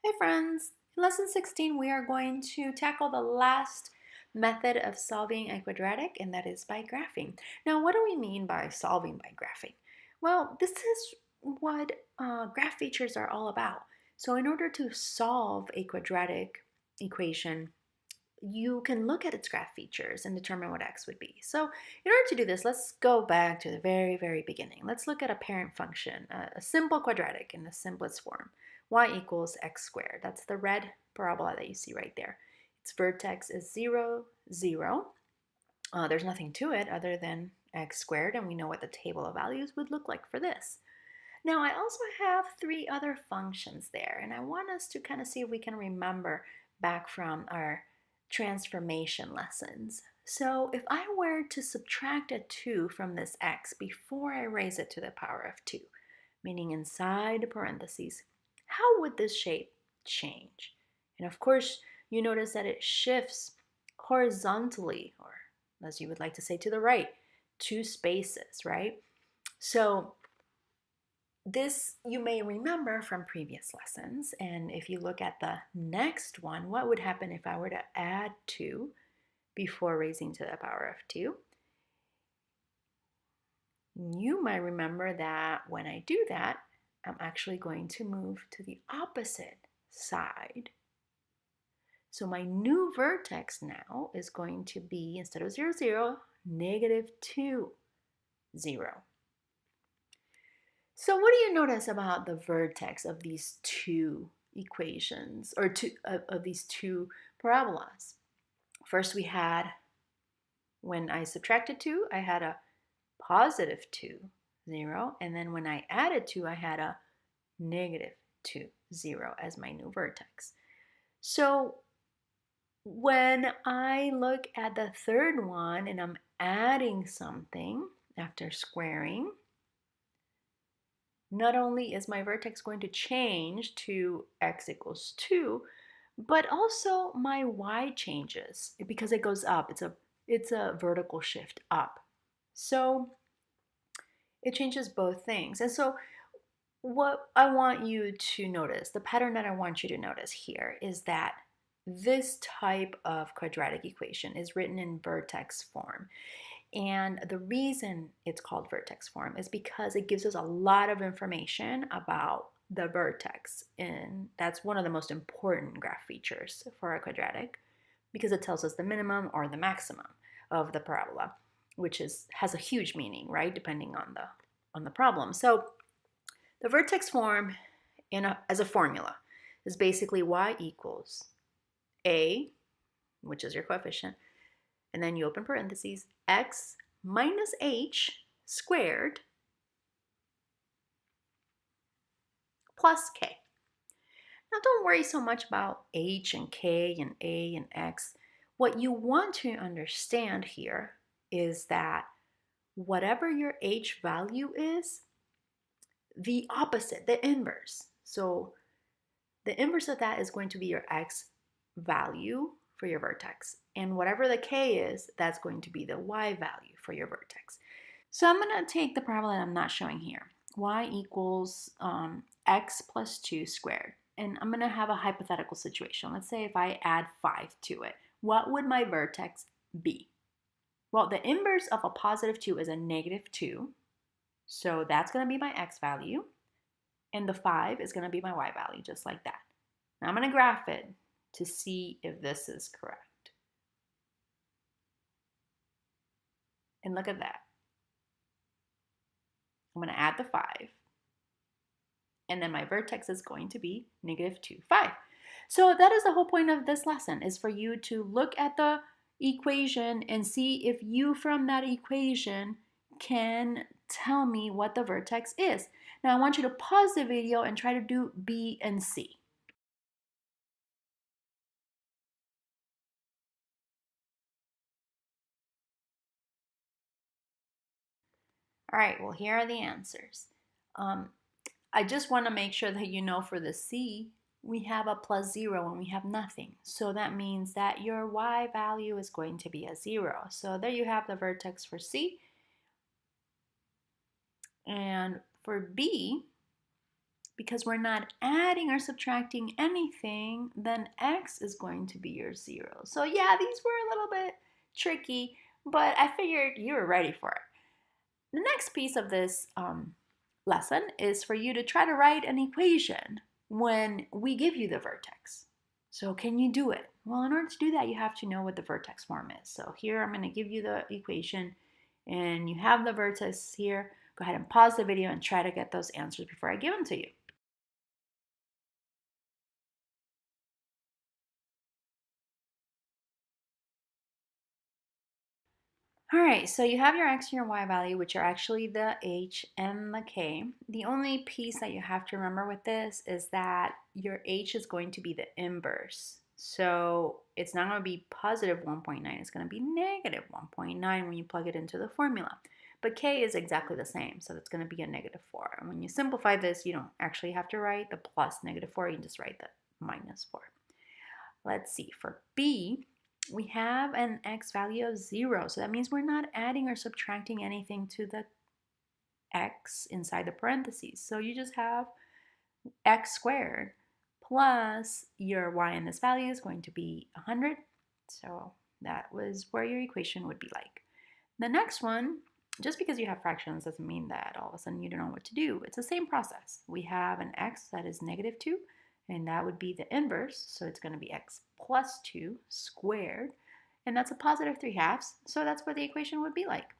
Hi friends! In lesson 16 we are going to tackle the last method of solving a quadratic, and that is by graphing. Now what do we mean by solving by graphing? Well, this is what graph features are all about. So in order to solve a quadratic equation, you can look at its graph features and determine what x would be. So in order to do this, let's go back to the very beginning. Let's look at a parent function, a simple quadratic in the simplest form. Y equals x squared. That's the red parabola that you see right there. Its vertex is 0, 0. There's nothing to it other than x squared, and we know what the table of values would look like for this. Now I also have three other functions there, and I want us to kind of see if we can remember back from our transformation lessons. So if I were to subtract a 2 from this x before I raise it to the power of 2, meaning inside parentheses, how would this shape change? And of course, you notice that it shifts horizontally, or as you would like to say, to the right, 2 spaces, right? So this you may remember from previous lessons, and if you look at the next one, what would happen if I were to add 2 before raising to the power of 2? You might remember that when I do that, I'm actually going to move to the opposite side. So my new vertex now is going to be, instead of 0, 0, negative 2, 0. So what do you notice about the vertex of these two equations, or of these two parabolas? First we had, when I subtracted 2, I had a positive 2, 0, and then when I added 2, I had a negative 2, 0 as my new vertex. So when I look at the third one and I'm adding something after squaring, not only is my vertex going to change to x equals 2, but also my y changes because it goes up. It's a vertical shift up. So it changes both things. And so what I want you to notice, the pattern that I want you to notice here, is that this type of quadratic equation is written in vertex form. And the reason it's called vertex form is because it gives us a lot of information about the vertex, and that's one of the most important graph features for a quadratic, because it tells us the minimum or the maximum of the parabola, which has a huge meaning, right, depending on the problem. So the vertex form as a formula is basically y equals a, which is your coefficient, and then you open parentheses, x minus h squared plus k. Now don't worry so much about h and k and a and x. What you want to understand here is that whatever your h value is, the opposite, the inverse. So the inverse of that is going to be your x value for your vertex. And whatever the k is, that's going to be the y value for your vertex. So I'm going to take the parabola that I'm not showing here. Y equals x plus 2 squared. And I'm going to have a hypothetical situation. Let's say if I add 5 to it, what would my vertex be? Well, the inverse of a positive 2 is a negative 2. So that's going to be my x value. And the 5 is going to be my y value, just like that. Now I'm going to graph it to see if this is correct. And look at that. I'm going to add the 5. And then my vertex is going to be negative 2, 5. So that is the whole point of this lesson, is for you to look at the equation and see if you from that equation can tell me what the vertex is. Now I want you to pause the video and try to do B and C. All right, well, here are the answers. I just want to make sure that you know for the C, we have a plus 0 and we have nothing. So that means that your y value is going to be a 0. So there you have the vertex for C. And for B, because we're not adding or subtracting anything, then x is going to be your 0. So yeah, these were a little bit tricky, but I figured you were ready for it. The next piece of this lesson is for you to try to write an equation when we give you the vertex. So can you do it? Well, in order to do that, you have to know what the vertex form is. So here I'm going to give you the equation, and you have the vertex here. Go ahead and pause the video and try to get those answers before I give them to you. All right, so you have your x and your y value, which are actually the h and the k. The only piece that you have to remember with this is that your h is going to be the inverse. So it's not going to be positive 1.9, it's going to be negative 1.9 when you plug it into the formula. But k is exactly the same, so it's going to be a negative 4. And when you simplify this, you don't actually have to write the plus negative 4, you can just write the minus 4. Let's see, for b, we have an x value of 0. So that means we're not adding or subtracting anything to the x inside the parentheses. So you just have x squared plus your y in this value is going to be 100. So that was where your equation would be like. The next one, just because you have fractions doesn't mean that all of a sudden you don't know what to do. It's the same process. We have an x that is negative 2, and that would be the inverse. So it's going to be x plus 2 squared, and that's a positive 3/2. So that's what the equation would be like.